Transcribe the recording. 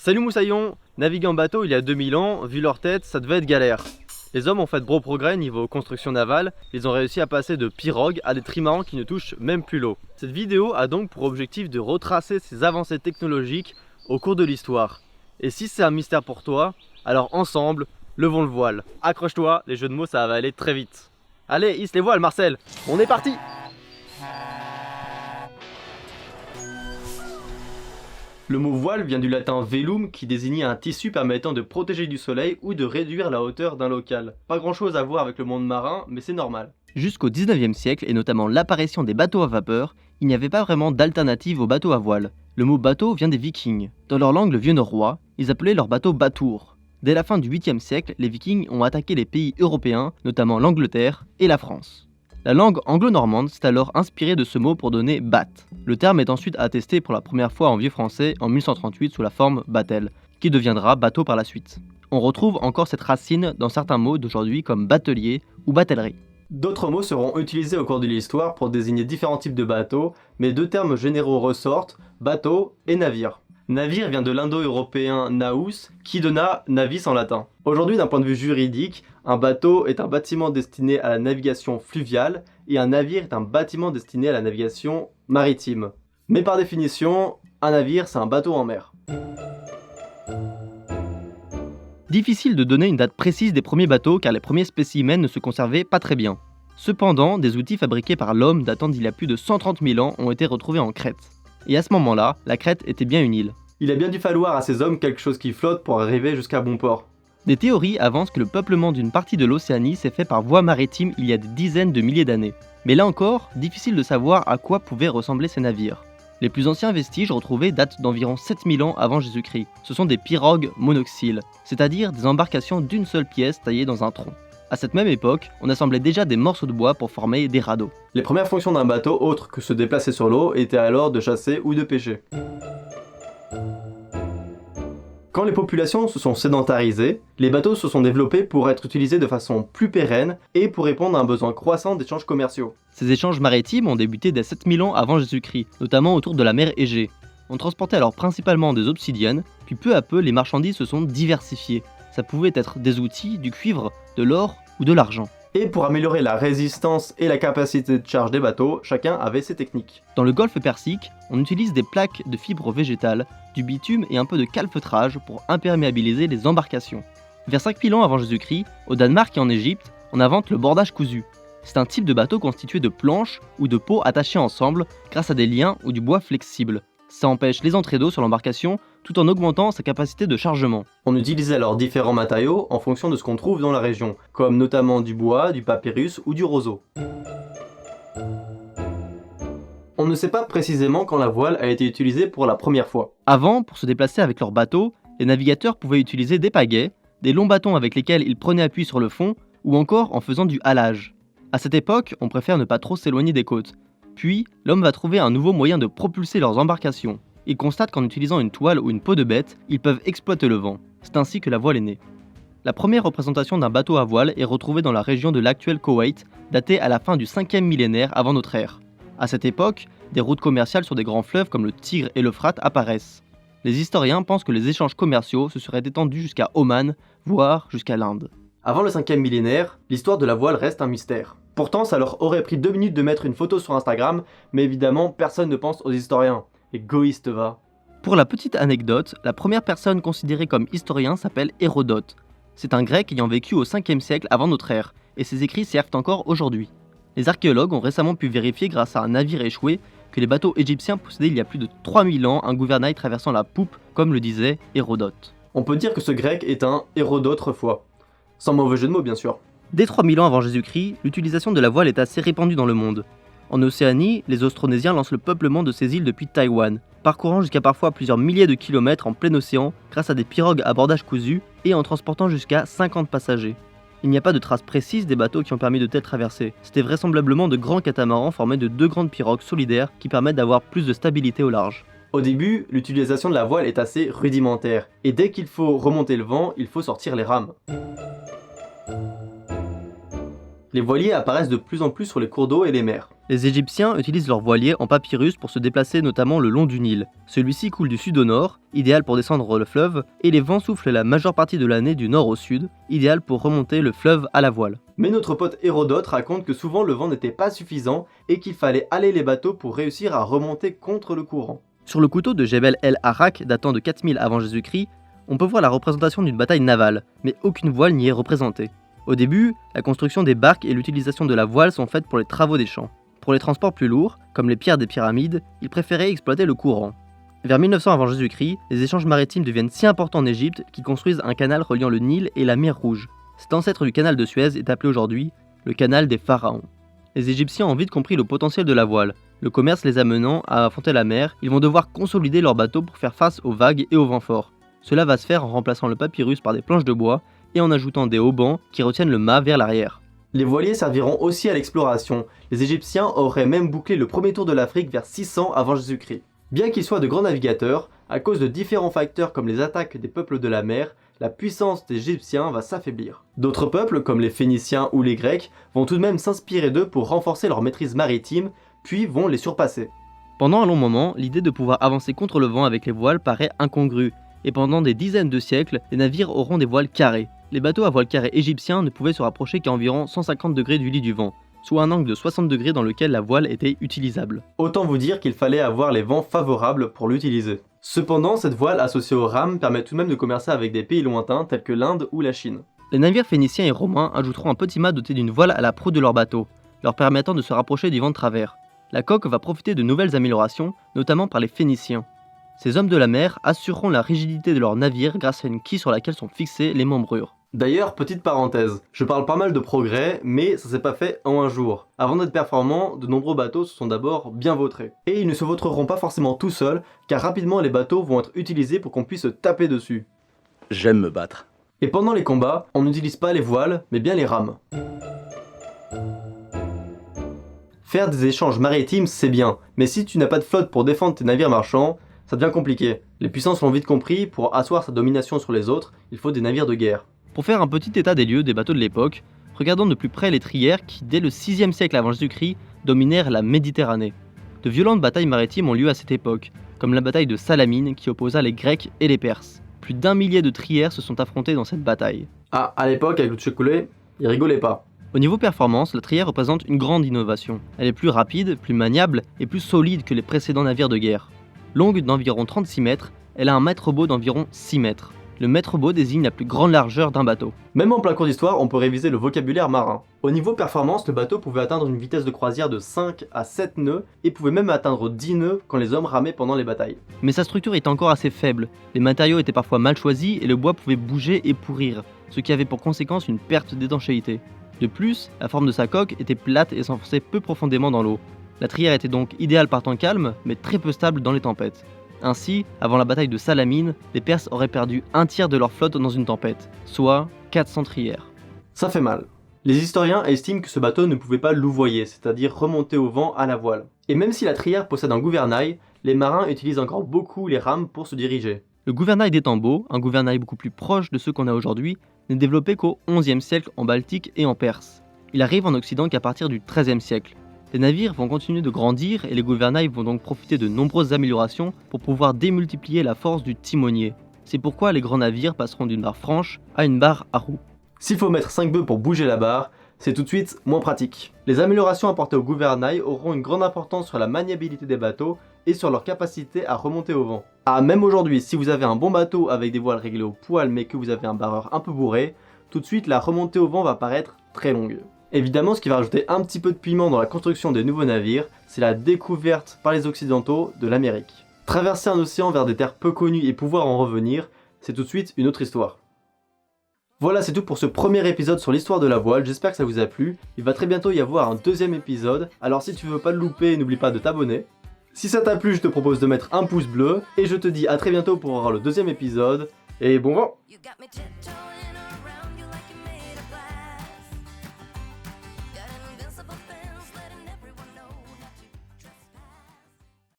Salut Moussaillon, naviguer en bateau il y a 2000 ans, vu leur tête, ça devait être galère. Les hommes ont fait de gros progrès niveau construction navale, ils ont réussi à passer de pirogues à des trimarans qui ne touchent même plus l'eau. Cette vidéo a donc pour objectif de retracer ces avancées technologiques au cours de l'histoire. Et si c'est un mystère pour toi, alors ensemble, levons le voile. Accroche-toi, les jeux de mots ça va aller très vite. Allez, hisse les voiles Marcel, on est parti! Le mot voile vient du latin velum qui désignait un tissu permettant de protéger du soleil ou de réduire la hauteur d'un local. Pas grand chose à voir avec le monde marin, mais c'est normal. Jusqu'au 19e siècle et notamment l'apparition des bateaux à vapeur, il n'y avait pas vraiment d'alternative aux bateaux à voile. Le mot bateau vient des Vikings. Dans leur langue le vieux norrois, ils appelaient leurs bateaux batours. Dès la fin du 8e siècle, les Vikings ont attaqué les pays européens, notamment l'Angleterre et la France. La langue anglo-normande s'est alors inspirée de ce mot pour donner batte. Le terme est ensuite attesté pour la première fois en vieux français en 1138 sous la forme battel, qui deviendra bateau par la suite. On retrouve encore cette racine dans certains mots d'aujourd'hui comme batelier ou batellerie. D'autres mots seront utilisés au cours de l'histoire pour désigner différents types de bateaux, mais deux termes généraux ressortent, bateau et navire. Navire vient de l'indo-européen naus, qui donna navis en latin. Aujourd'hui, d'un point de vue juridique, un bateau est un bâtiment destiné à la navigation fluviale et un navire est un bâtiment destiné à la navigation maritime. Mais par définition, un navire c'est un bateau en mer. Difficile de donner une date précise des premiers bateaux car les premiers spécimens ne se conservaient pas très bien. Cependant, des outils fabriqués par l'homme datant d'il y a plus de 130 000 ans ont été retrouvés en Crète. Et à ce moment-là, la Crète était bien une île. Il a bien dû falloir à ces hommes quelque chose qui flotte pour arriver jusqu'à bon port. Des théories avancent que le peuplement d'une partie de l'Océanie s'est fait par voie maritime il y a des dizaines de milliers d'années. Mais là encore, difficile de savoir à quoi pouvaient ressembler ces navires. Les plus anciens vestiges retrouvés datent d'environ 7000 ans avant Jésus-Christ. Ce sont des pirogues monoxyles, c'est-à-dire des embarcations d'une seule pièce taillées dans un tronc. À cette même époque, on assemblait déjà des morceaux de bois pour former des radeaux. Les premières fonctions d'un bateau, autres que se déplacer sur l'eau, étaient alors de chasser ou de pêcher. Quand les populations se sont sédentarisées, les bateaux se sont développés pour être utilisés de façon plus pérenne et pour répondre à un besoin croissant d'échanges commerciaux. Ces échanges maritimes ont débuté dès 7000 ans avant Jésus-Christ, notamment autour de la mer Égée. On transportait alors principalement des obsidiennes, puis peu à peu les marchandises se sont diversifiées. Ça pouvait être des outils, du cuivre, de l'or ou de l'argent. Et pour améliorer la résistance et la capacité de charge des bateaux, chacun avait ses techniques. Dans le golfe Persique, on utilise des plaques de fibres végétales, du bitume et un peu de calfeutrage pour imperméabiliser les embarcations. Vers 5000 ans avant Jésus-Christ, au Danemark et en Égypte, on invente le bordage cousu. C'est un type de bateau constitué de planches ou de pots attachés ensemble grâce à des liens ou du bois flexible. Ça empêche les entrées d'eau sur l'embarcation tout en augmentant sa capacité de chargement. On utilisait alors différents matériaux en fonction de ce qu'on trouve dans la région, comme notamment du bois, du papyrus ou du roseau. On ne sait pas précisément quand la voile a été utilisée pour la première fois. Avant, pour se déplacer avec leur bateau, les navigateurs pouvaient utiliser des pagaies, des longs bâtons avec lesquels ils prenaient appui sur le fond, ou encore en faisant du halage. À cette époque, on préfère ne pas trop s'éloigner des côtes. Puis, l'homme va trouver un nouveau moyen de propulser leurs embarcations. Il constate qu'en utilisant une toile ou une peau de bête, ils peuvent exploiter le vent. C'est ainsi que la voile est née. La première représentation d'un bateau à voile est retrouvée dans la région de l'actuel Koweït, datée à la fin du 5e millénaire avant notre ère. À cette époque, des routes commerciales sur des grands fleuves comme le Tigre et l'Euphrate apparaissent. Les historiens pensent que les échanges commerciaux se seraient étendus jusqu'à Oman, voire jusqu'à l'Inde. Avant le 5e millénaire, l'histoire de la voile reste un mystère. Pourtant, ça leur aurait pris 2 minutes de mettre une photo sur Instagram, mais évidemment, personne ne pense aux historiens. Égoïste va. Pour la petite anecdote, la première personne considérée comme historien s'appelle Hérodote. C'est un grec ayant vécu au 5e siècle avant notre ère, et ses écrits servent encore aujourd'hui. Les archéologues ont récemment pu vérifier grâce à un navire échoué que les bateaux égyptiens possédaient il y a plus de 3000 ans un gouvernail traversant la poupe, comme le disait Hérodote. On peut dire que ce grec est un héros d'autrefois. Sans mauvais jeu de mots bien sûr. Dès 3000 ans avant Jésus-Christ, l'utilisation de la voile est assez répandue dans le monde. En Océanie, les Austronésiens lancent le peuplement de ces îles depuis Taïwan, parcourant jusqu'à parfois plusieurs milliers de kilomètres en plein océan grâce à des pirogues à bordage cousu et en transportant jusqu'à 50 passagers. Il n'y a pas de traces précises des bateaux qui ont permis de telles traversées. C'était vraisemblablement de grands catamarans formés de 2 grandes pirogues solidaires qui permettent d'avoir plus de stabilité au large. Au début, l'utilisation de la voile est assez rudimentaire, et dès qu'il faut remonter le vent, il faut sortir les rames. Les voiliers apparaissent de plus en plus sur les cours d'eau et les mers. Les Égyptiens utilisent leurs voiliers en papyrus pour se déplacer notamment le long du Nil. Celui-ci coule du sud au nord, idéal pour descendre le fleuve, et les vents soufflent la majeure partie de l'année du nord au sud, idéal pour remonter le fleuve à la voile. Mais notre pote Hérodote raconte que souvent le vent n'était pas suffisant et qu'il fallait haler les bateaux pour réussir à remonter contre le courant. Sur le couteau de Jebel el-Harak, datant de 4000 avant Jésus-Christ, on peut voir la représentation d'une bataille navale, mais aucune voile n'y est représentée. Au début, la construction des barques et l'utilisation de la voile sont faites pour les travaux des champs. Pour les transports plus lourds, comme les pierres des pyramides, ils préféraient exploiter le courant. Vers 1900 avant Jésus-Christ, les échanges maritimes deviennent si importants en Égypte qu'ils construisent un canal reliant le Nil et la mer Rouge. Cet ancêtre du canal de Suez est appelé aujourd'hui le canal des pharaons. Les Égyptiens ont vite compris le potentiel de la voile. Le commerce les amenant à affronter la mer, ils vont devoir consolider leurs bateaux pour faire face aux vagues et aux vents forts. Cela va se faire en remplaçant le papyrus par des planches de bois et en ajoutant des haubans qui retiennent le mât vers l'arrière. Les voiliers serviront aussi à l'exploration. Les Égyptiens auraient même bouclé le premier tour de l'Afrique vers 600 avant Jésus-Christ. Bien qu'ils soient de grands navigateurs, à cause de différents facteurs comme les attaques des peuples de la mer, la puissance des Égyptiens va s'affaiblir. D'autres peuples, comme les Phéniciens ou les Grecs, vont tout de même s'inspirer d'eux pour renforcer leur maîtrise maritime, puis vont les surpasser. Pendant un long moment, l'idée de pouvoir avancer contre le vent avec les voiles paraît incongrue, et pendant des dizaines de siècles, les navires auront des voiles carrées. Les bateaux à voiles carrées égyptiens ne pouvaient se rapprocher qu'à environ 150 degrés du lit du vent, soit un angle de 60 degrés dans lequel la voile était utilisable. Autant vous dire qu'il fallait avoir les vents favorables pour l'utiliser. Cependant, cette voile associée aux rames permet tout de même de commercer avec des pays lointains tels que l'Inde ou la Chine. Les navires phéniciens et romains ajouteront un petit mât doté d'une voile à la proue de leur bateau, leur permettant de se rapprocher du vent de travers. La coque va profiter de nouvelles améliorations, notamment par les Phéniciens. Ces hommes de la mer assureront la rigidité de leur navire grâce à une quille sur laquelle sont fixées les membrures. D'ailleurs, petite parenthèse, je parle pas mal de progrès, mais ça s'est pas fait en un jour. Avant d'être performants, de nombreux bateaux se sont d'abord bien vautrés. Et ils ne se vautreront pas forcément tout seuls, car rapidement les bateaux vont être utilisés pour qu'on puisse se taper dessus. J'aime me battre. Et pendant les combats, on n'utilise pas les voiles, mais bien les rames. Faire des échanges maritimes, c'est bien, mais si tu n'as pas de flotte pour défendre tes navires marchands, ça devient compliqué. Les puissances l'ont vite compris, pour asseoir sa domination sur les autres, il faut des navires de guerre. Pour faire un petit état des lieux des bateaux de l'époque, regardons de plus près les trières qui, dès le 6e siècle avant Jésus-Christ, dominèrent la Méditerranée. De violentes batailles maritimes ont lieu à cette époque, comme la bataille de Salamine qui opposa les Grecs et les Perses. Plus d'1 millier de trières se sont affrontés dans cette bataille. Ah, à l'époque, avec le Tchékoulé, ils rigolaient pas. Au niveau performance, la trière représente une grande innovation. Elle est plus rapide, plus maniable et plus solide que les précédents navires de guerre. Longue d'environ 36 mètres, elle a un mètre-bau d'environ 6 mètres. Le mètre-bau désigne la plus grande largeur d'un bateau. Même en plein cours d'histoire, on peut réviser le vocabulaire marin. Au niveau performance, le bateau pouvait atteindre une vitesse de croisière de 5 à 7 nœuds et pouvait même atteindre 10 nœuds quand les hommes ramaient pendant les batailles. Mais sa structure était encore assez faible, les matériaux étaient parfois mal choisis et le bois pouvait bouger et pourrir, ce qui avait pour conséquence une perte d'étanchéité. De plus, la forme de sa coque était plate et s'enfonçait peu profondément dans l'eau. La trière était donc idéale par temps calme, mais très peu stable dans les tempêtes. Ainsi, avant la bataille de Salamine, les Perses auraient perdu un tiers de leur flotte dans une tempête, soit 400 trières. Ça fait mal. Les historiens estiment que ce bateau ne pouvait pas louvoyer, c'est-à-dire remonter au vent à la voile. Et même si la trière possède un gouvernail, les marins utilisent encore beaucoup les rames pour se diriger. Le gouvernail d'Étambeau, un gouvernail beaucoup plus proche de ceux qu'on a aujourd'hui, n'est développé qu'au XIe siècle en Baltique et en Perse. Il arrive en Occident qu'à partir du XIIIe siècle. Les navires vont continuer de grandir et les gouvernails vont donc profiter de nombreuses améliorations pour pouvoir démultiplier la force du timonier. C'est pourquoi les grands navires passeront d'une barre franche à une barre à roues. S'il faut mettre 5 bœufs pour bouger la barre, c'est tout de suite moins pratique. Les améliorations apportées au gouvernail auront une grande importance sur la maniabilité des bateaux et sur leur capacité à remonter au vent. Ah, même aujourd'hui, si vous avez un bon bateau avec des voiles réglées au poil mais que vous avez un barreur un peu bourré, tout de suite la remontée au vent va paraître très longue. Évidemment, ce qui va rajouter un petit peu de piment dans la construction des nouveaux navires, c'est la découverte par les Occidentaux de l'Amérique. Traverser un océan vers des terres peu connues et pouvoir en revenir, c'est tout de suite une autre histoire. Voilà, c'est tout pour ce premier épisode sur l'histoire de la voile, j'espère que ça vous a plu. Il va très bientôt y avoir un deuxième épisode, alors si tu veux pas le louper, n'oublie pas de t'abonner. Si ça t'a plu, je te propose de mettre un pouce bleu, et je te dis à très bientôt pour voir le deuxième épisode, et bon vent!